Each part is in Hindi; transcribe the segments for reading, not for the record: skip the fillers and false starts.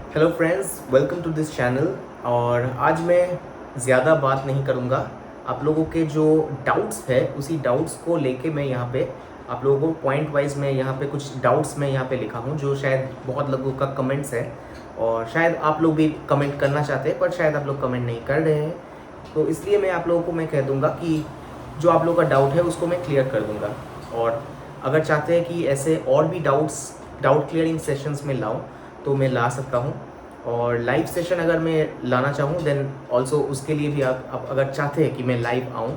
Hello friends, welcome to this channel. और आज मैं ज़्यादा बात नहीं करूँगा। आप लोगों के जो डाउट्स है उसी डाउट्स को लेके मैं यहाँ पे आप लोगों को पॉइंट वाइज मैं यहाँ पे कुछ डाउट्स मैं यहाँ पे लिखा हूँ जो शायद बहुत लोगों का कमेंट्स है और शायद आप लोग भी कमेंट करना चाहते हैं पर शायद आप लोग कमेंट नहीं कर रहे हैं। तो इसलिए मैं आप लोगों को मैं कह दूँगा कि जो आप लोगों का डाउट है उसको मैं क्लियर कर दूँगा। और अगर चाहते हैं कि ऐसे और भी डाउट क्लियरिंग सेशंस में लाऊं तो मैं ला सकता हूं। और लाइव सेशन अगर मैं लाना चाहूं देन ऑल्सो उसके लिए भी आप अगर चाहते हैं कि मैं लाइव आऊं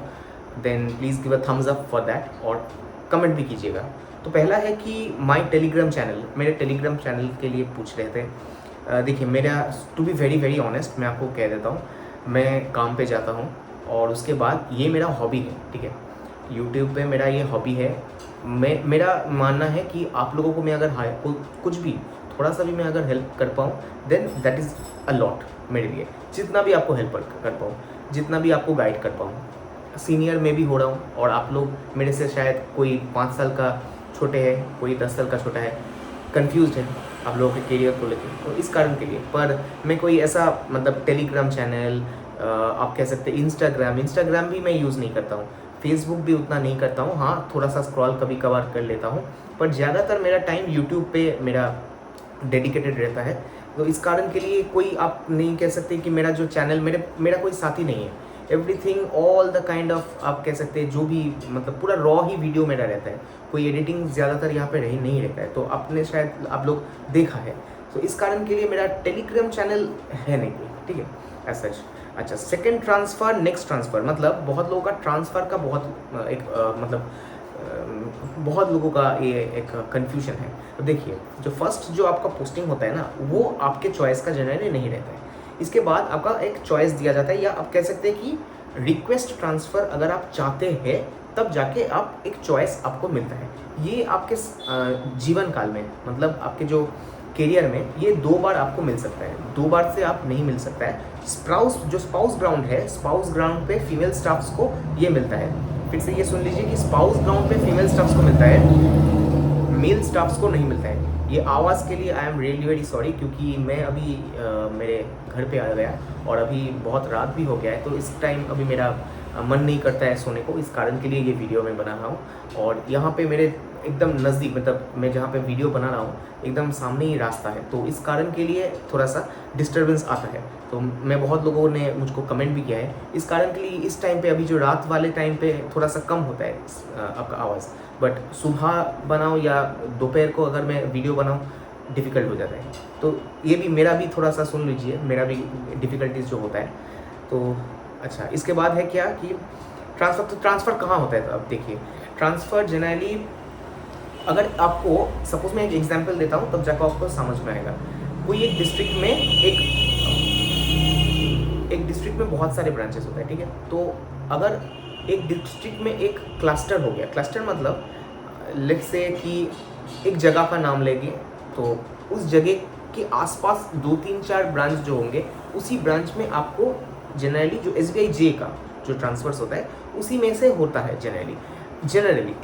then please give a thumbs up for that और कमेंट भी कीजिएगा। तो पहला है कि माय टेलीग्राम चैनल, मेरे टेलीग्राम चैनल के लिए पूछ रहे थे। देखिए, मेरा to be very very honest मैं आपको कह देता हूँ, मैं काम पे जाता हूँ और उसके बाद ये मेरा हॉबी है, ठीक है। यूट्यूब पे मेरा ये हॉबी है। मेरा मानना है कि आप लोगों को मैं अगर कुछ भी थोड़ा सा भी मैं अगर हेल्प कर पाऊँ then that is a lot मेरे लिए। जितना भी आपको हेल्प कर पाऊँ, जितना भी आपको गाइड कर पाऊँ। सीनियर में भी हो रहा हूँ और आप लोग मेरे से शायद कोई 5 साल का छोटे है, कोई 10 साल का छोटा है, कन्फ्यूज़ है आप लोगों के करियर को लेकर, तो इस कारण के लिए। पर मैं कोई ऐसा मतलब टेलीग्राम चैनल, आप कह सकते हैं इंस्टाग्राम भी मैं यूज़ नहीं करता हूँ। फेसबुक भी उतना नहीं करता हूँ, हाँ थोड़ा सा स्क्रॉल कभी कभार कर लेता हूँ। पर ज़्यादातर मेरा टाइम यूट्यूब पे मेरा डेडिकेटेड रहता है। तो इस कारण के लिए कोई आप नहीं कह सकते कि मेरा जो चैनल मेरा कोई साथी नहीं है। Everything all the kind of आप कह सकते हैं जो भी मतलब पूरा रॉ ही वीडियो मेरा रहता है। कोई एडिटिंग ज़्यादातर यहाँ पे रही नहीं रहता है, तो आपने शायद आप लोग देखा है। तो इस कारण के लिए मेरा टेलीग्राम चैनल है नहीं कोई, ठीक है एज सच। अच्छा, सेकेंड ट्रांसफ़र, नेक्स्ट ट्रांसफ़र मतलब बहुत लोगों का ट्रांसफ़र का मतलब बहुत लोगों का ये एक कन्फ्यूजन है। तो देखिए, जो फर्स्ट जो आपका पोस्टिंग होता है ना वो आपके चॉइस का जनरली नहीं रहता है। इसके बाद आपका एक चॉइस दिया जाता है या आप कह सकते हैं कि रिक्वेस्ट ट्रांसफ़र अगर आप चाहते हैं तब जाके आप एक चॉइस आपको मिलता है। ये आपके जीवन काल में मतलब आपके जो करियर में ये 2 बार आपको मिल सकता है, 2 बार से आप नहीं मिल सकता है। स्पाउस ग्राउंड है, स्पाउस ग्राउंड पे फीमेल स्टाफ्स को ये मिलता है। फिर से ये सुन लीजिए कि स्पाउस ग्राउंड पे फीमेल स्टाफ्स को मिलता है, मेल स्टाफ्स को नहीं मिलता है। ये आवाज़ के लिए I am really very sorry, क्योंकि मैं अभी मेरे घर पे आ गया और अभी बहुत रात भी हो गया है, तो इस टाइम अभी मेरा मन नहीं करता है सोने को। इस कारण के लिए ये वीडियो मैं बना रहा हूँ। और यहाँ पे मेरे एकदम नज़दीक मतलब मैं जहाँ पे वीडियो बना रहा हूँ एकदम सामने ही रास्ता है, तो इस कारण के लिए थोड़ा सा डिस्टर्बेंस आता है। तो मैं बहुत लोगों ने मुझको कमेंट भी किया है, इस कारण के लिए इस टाइम पे अभी जो रात वाले टाइम पे थोड़ा सा कम होता है आपका आवाज़। बट सुबह बनाऊँ या दोपहर को अगर मैं वीडियो बनाऊँ डिफ़िकल्ट हो जाता है। तो ये भी मेरा भी थोड़ा सा सुन लीजिए, मेरा भी डिफ़िकल्टीज जो होता है। तो अच्छा, इसके बाद है क्या कि ट्रांसफ़र। तो ट्रांसफ़र कहाँ होता है? तो अब देखिए, ट्रांसफ़र जनरली अगर आपको सपोज़ मैं एक एग्जांपल देता हूँ तब जाकर आपको समझ में आएगा। कोई एक डिस्ट्रिक्ट में बहुत सारे ब्रांचेस होते हैं, ठीक है। तो अगर एक डिस्ट्रिक्ट में एक क्लस्टर हो गया, क्लस्टर मतलब लेट्स से कि एक जगह का नाम लेंगे, तो उस जगह के आसपास 2-3-4 ब्रांच जो होंगे उसी ब्रांच में आपको जनरली जो SBI जे का जो ट्रांसफ़र्स होता है उसी में से होता है जनरली।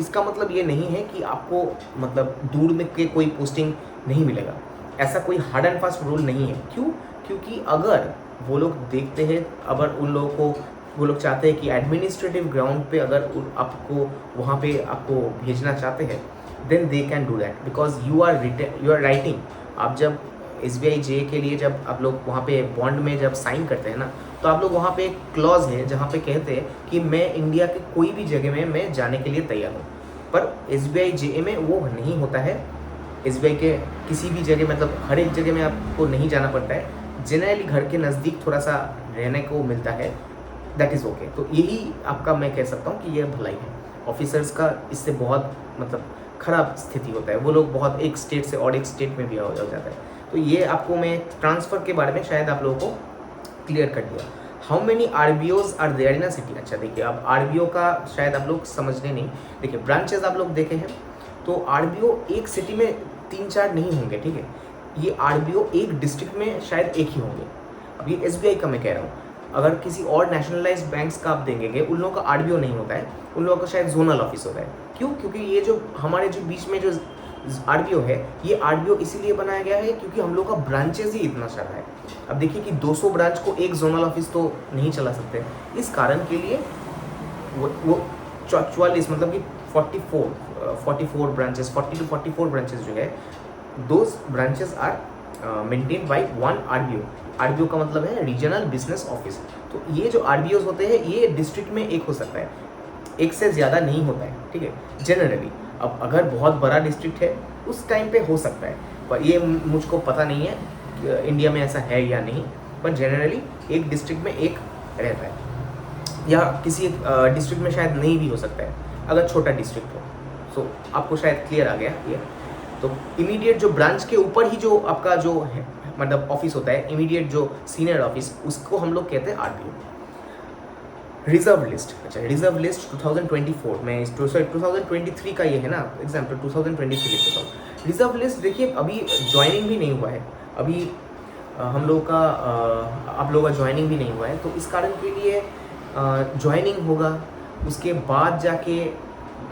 इसका मतलब ये नहीं है कि आपको मतलब दूर में के कोई पोस्टिंग नहीं मिलेगा, ऐसा कोई हार्ड एंड फास्ट रूल नहीं है। क्यों? क्योंकि अगर वो लोग देखते हैं, अगर उन लोगों को वो लोग चाहते हैं कि एडमिनिस्ट्रेटिव ग्राउंड पे अगर आपको वहाँ पे आपको भेजना चाहते हैं then they can do that, because you are writing. आप जब SBI जे के लिए जब आप लोग वहाँ पे बॉन्ड में जब साइन करते हैं ना, तो आप लोग वहाँ पे एक क्लॉज है जहाँ पे कहते हैं कि मैं इंडिया के कोई भी जगह में मैं जाने के लिए तैयार हूँ। पर SBI जे में वो नहीं होता है। SBI के किसी भी जगह मतलब हर एक जगह में आपको नहीं जाना पड़ता है, जनरली घर के नज़दीक थोड़ा सा रहने को मिलता है, दैट इज़ ओके। तो यही आपका मैं कह सकता हूँ कि यह भलाई है। ऑफिसर्स का इससे बहुत मतलब ख़राब स्थिति होता है, वो लोग बहुत एक स्टेट से और एक स्टेट में भी हो जाता है। तो ये आपको मैं ट्रांसफ़र के बारे में शायद आप लोगों को क्लियर कर दिया। How many RBOs are there in a city? अच्छा देखिए, अब RBO का शायद आप लोग समझने नहीं। देखिए, ब्रांचेज आप लोग देखे हैं, तो RBO एक सिटी में 3-4 नहीं होंगे, ठीक है। ये RBO एक डिस्ट्रिक्ट में शायद एक ही होंगे। अब ये SBI का मैं कह रहा हूँ। अगर किसी और नेशनलाइज्ड बैंक्स का आप देंगे उन लोगों का RBO नहीं होता है, उन लोगों का शायद जोनल ऑफिस होता है। क्यों? क्योंकि ये जो हमारे जो बीच में जो आरबीओ है, ये आरबीओ इसीलिए बनाया गया है क्योंकि हम लोग का ब्रांचेज ही इतना सारा है। अब देखिए कि 200 ब्रांच को एक जोनल ऑफिस तो नहीं चला सकते, इस कारण के लिए वो 44 मतलब कि 44 ब्रांचेस, 40 to 44 ब्रांचेस जो है, those branches are maintain by one RBO. RBO का मतलब है रीजनल बिजनेस ऑफिस। तो ये जो आरबीओ होते हैं ये डिस्ट्रिक्ट में एक हो सकता है, एक से ज़्यादा नहीं होता है, ठीक है, जनरली। अब अगर बहुत बड़ा डिस्ट्रिक्ट है उस टाइम पे हो सकता है, पर ये मुझको पता नहीं है इंडिया में ऐसा है या नहीं, पर जनरली एक डिस्ट्रिक्ट में एक रहता है, या किसी डिस्ट्रिक्ट में शायद नहीं भी हो सकता है अगर छोटा डिस्ट्रिक्ट हो। सो आपको शायद क्लियर आ गया ये। तो इमीडिएट जो ब्रांच के ऊपर ही जो आपका जो है मतलब ऑफिस होता है, इमीडिएट जो सीनियर ऑफिस, उसको हम लोग कहते हैं आरबीओ। रिजर्व लिस्ट, अच्छा रिजर्व लिस्ट 2024 में 2023 का ये है ना एग्जाम, तो 2023 लिखता हूँ। रिजर्व लिस्ट देखिए अभी ज्वाइनिंग भी नहीं हुआ है, अभी हम लोग का आप लोगों का ज्वाइनिंग भी नहीं हुआ है, तो इस कारण के लिए ज्वाइनिंग होगा, उसके बाद जाके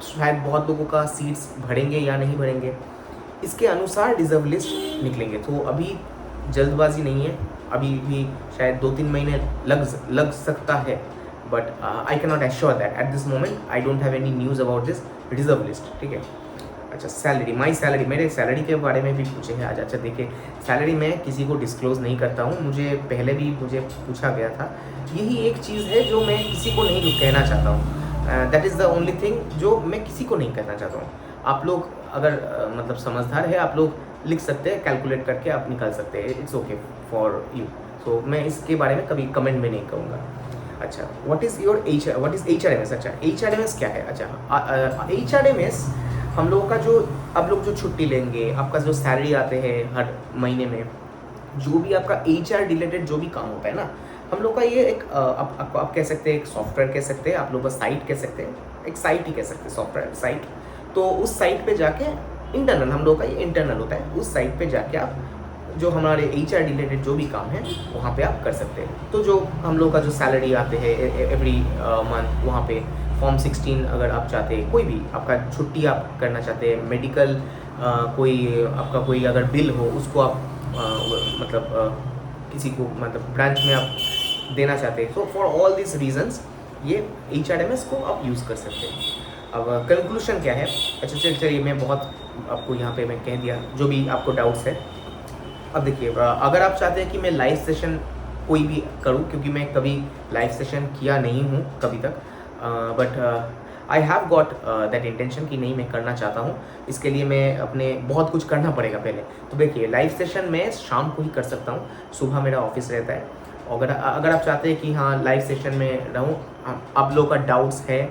शायद बहुत लोगों का सीट्स भरेंगे या नहीं भरेंगे, इसके अनुसार रिजर्व लिस्ट निकलेंगे। तो अभी जल्दबाजी नहीं है, अभी भी शायद 2-3 महीने लग सकता है, but I can not assure that at this moment. I don't have any news about this reserve list, ठीक है। अच्छा सैलरी, माई सैलरी, मेरे सैलरी के बारे में भी पूछे हैं आज। अच्छा देखिए, सैलरी मैं किसी को डिस्क्लोज़ नहीं करता हूँ, मुझे पहले भी मुझे पूछा गया था, यही एक चीज़ है जो मैं किसी को नहीं कहना चाहता हूँ। That is the only thing जो मैं किसी को नहीं कहना चाहता हूँ। आप लोग अगर मतलब समझदार है, आप लोग लिख सकते हैं, कैलकुलेट करके आप निकाल सकते हैं, इट्स ओके फॉर यू। तो मैं इसके बारे में कभी कमेंट में नहीं कहूँगा। अच्छा व्हाट इज़ HRMS? अच्छा HRMS क्या है? अच्छा HRMS हम लोगों का जो आप लोग जो छुट्टी लेंगे, आपका जो सैलरी आते हैं हर महीने में, जो भी आपका HR रिलेटेड जो भी काम होता है ना, हम लोग का ये एक आप कह सकते हैं, एक सॉफ्टवेयर कह सकते हैं, आप लोग का साइट कह सकते हैं, एक साइट ही कह सकते हैं, सॉफ्टवेयर साइट। तो उस साइट पे जाके इंटरनल, हम लोग का ये इंटरनल होता है, उस साइट पे जाके आप जो हमारे HR रिलेटेड जो भी काम है वहाँ पे आप कर सकते हैं। तो जो हम लोग का जो सैलरी आते हैं एवरी मंथ, वहाँ पे फॉर्म 16 अगर आप चाहते हैं, कोई भी आपका छुट्टी आप करना चाहते हैं, मेडिकल कोई आपका कोई अगर बिल हो उसको आप मतलब किसी को मतलब ब्रांच में आप देना चाहते हैं, तो फॉर ऑल दिस रीजंस ये HRMS को आप यूज़ कर सकते हैं। अब कंक्लूशन क्या है? अच्छा चलिए मैं बहुत आपको यहाँ पे मैं कह दिया जो भी आपको डाउट्स है। अब देखिए अगर आप चाहते हैं कि मैं लाइव सेशन कोई भी करूं, क्योंकि मैं कभी लाइव सेशन किया नहीं हूं कभी तक, but I have got that intention कि नहीं मैं करना चाहता हूं। इसके लिए मैं अपने बहुत कुछ करना पड़ेगा पहले। तो देखिए लाइव सेशन मैं शाम को ही कर सकता हूं, सुबह मेरा ऑफिस रहता है। अगर आप चाहते हैं कि हाँ लाइव सेशन में रहूं, आप लोग का डाउट्स है,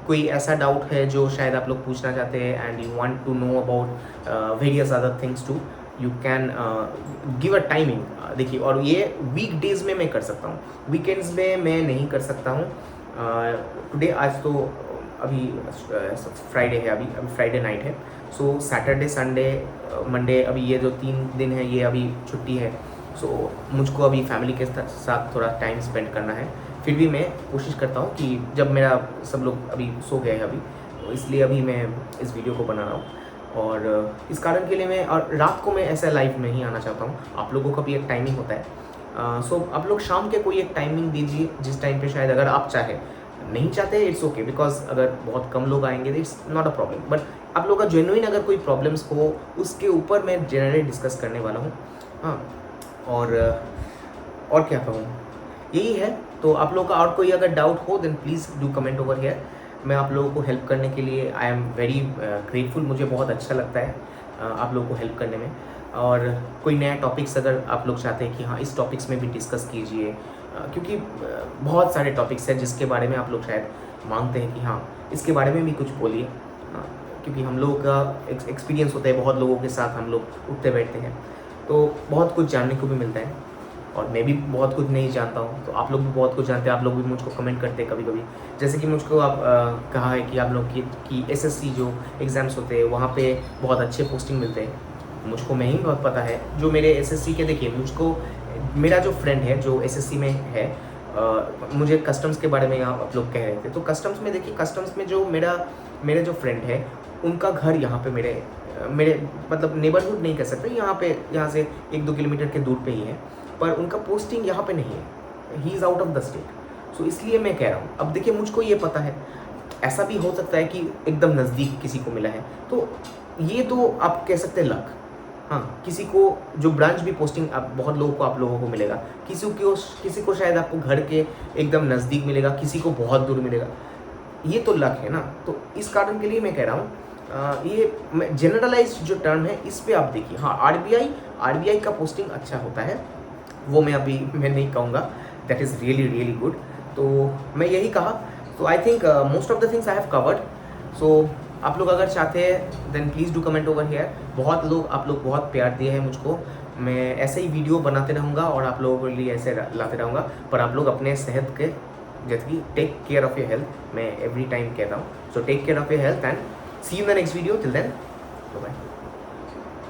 कोई ऐसा डाउट है जो शायद आप लोग पूछना चाहते हैं and you want to know about various other things too, you can give a timing. देखिए और ये वीक डेज़ में मैं कर सकता हूँ, वीकेंड्स में मैं नहीं कर सकता हूँ। टुडे आज तो अभी फ्राइडे है, अभी फ्राइडे नाइट है, सो सैटरडे संडे मंडे अभी ये जो 3 दिन है ये अभी छुट्टी है। सो मुझको अभी फैमिली के साथ थोड़ा टाइम स्पेंड करना है। फिर भी मैं कोशिश करता हूँ कि जब मेरा सब लोग अभी सो गए हैं अभी, तो इसलिए अभी मैं इस वीडियो को बना रहा हूँ। और इस कारण के लिए मैं, और रात को मैं ऐसा लाइव नहीं आना चाहता हूँ, आप लोगों का भी एक टाइमिंग होता है। सो आप लोग शाम के कोई एक टाइमिंग दीजिए जिस टाइम पे शायद अगर आप चाहे, नहीं चाहते इट्स ओके, बिकॉज अगर बहुत कम लोग आएंगे तो it's not a problem, but आप लोग का जेन्युइन अगर कोई प्रॉब्लम्स हो उसके ऊपर मैं जनरली डिस्कस करने वाला हूँ। हाँ और क्या कहूँ, यही है। तो आप लोग का और कोई अगर डाउट हो then please do comment over here. मैं आप लोगों को हेल्प करने के लिए आई एम वेरी ग्रेटफुल, मुझे बहुत अच्छा लगता है आप लोगों को हेल्प करने में। और कोई नया टॉपिक्स अगर आप लोग चाहते हैं कि हाँ इस टॉपिक्स में भी डिस्कस कीजिए, क्योंकि बहुत सारे टॉपिक्स हैं जिसके बारे में आप लोग शायद मांगते हैं कि हाँ इसके बारे में भी कुछ बोलिए, क्योंकि हम लोगों का एक्सपीरियंस होता है, बहुत लोगों के साथ हम लोग उठते बैठते हैं, तो बहुत कुछ जानने को भी मिलता है। और मैं भी बहुत कुछ नहीं जानता हूँ, तो आप लोग भी बहुत कुछ जानते हैं, आप लोग भी मुझको कमेंट करते हैं कभी कभी। जैसे कि मुझको आप कहा है कि आप लोग की SSC जो एग्ज़ाम्स होते हैं वहाँ पे बहुत अच्छे पोस्टिंग मिलते हैं, मुझको नहीं बहुत पता है। जो मेरे SSC के, देखिए मुझको मेरा जो फ्रेंड है जो SSC में है, मुझे कस्टम्स के बारे में आप लोग कह रहे थे, तो कस्टम्स में देखिए, कस्टम्स में जो मेरे जो फ्रेंड है उनका घर यहाँ पे मेरे मेरे मतलब नेबरहुड नहीं कह सकते, यहाँ से 1-2 किलोमीटर के दूर पे ही है, पर उनका पोस्टिंग यहाँ पे नहीं है, he is out of the state. So इसलिए मैं कह रहा हूँ, अब देखिए मुझको ये पता है, ऐसा भी हो सकता है कि एकदम नज़दीक किसी को मिला है, तो ये तो आप कह सकते हैं लक। हाँ, किसी को जो ब्रांच भी पोस्टिंग आप बहुत लोगों को आप लोगों को मिलेगा, किसी को शायद आपको घर के एकदम नज़दीक मिलेगा, किसी को बहुत दूर मिलेगा, ये तो लक है ना। तो इस कारण के लिए मैं कह रहा हूँ ये जनरलाइज जो टर्म है इस पे आप देखिए। हाँ, आरबीआई का पोस्टिंग अच्छा होता है, वो मैं नहीं कहूँगा, that is really really good. तो मैं यही कहा, तो I think most of the things I have covered. So आप लोग अगर चाहते हैं then please do comment over here. आप लोग बहुत प्यार दिए हैं मुझको, मैं ऐसे ही वीडियो बनाते रहूँगा और आप लोगों के लिए ऐसे लाते रहूँगा, पर आप लोग अपने सेहत के जैसे कि take care of your health, मैं एवरी टाइम कहता हूँ। So take care of your health and see you in the next video, till then bye bye.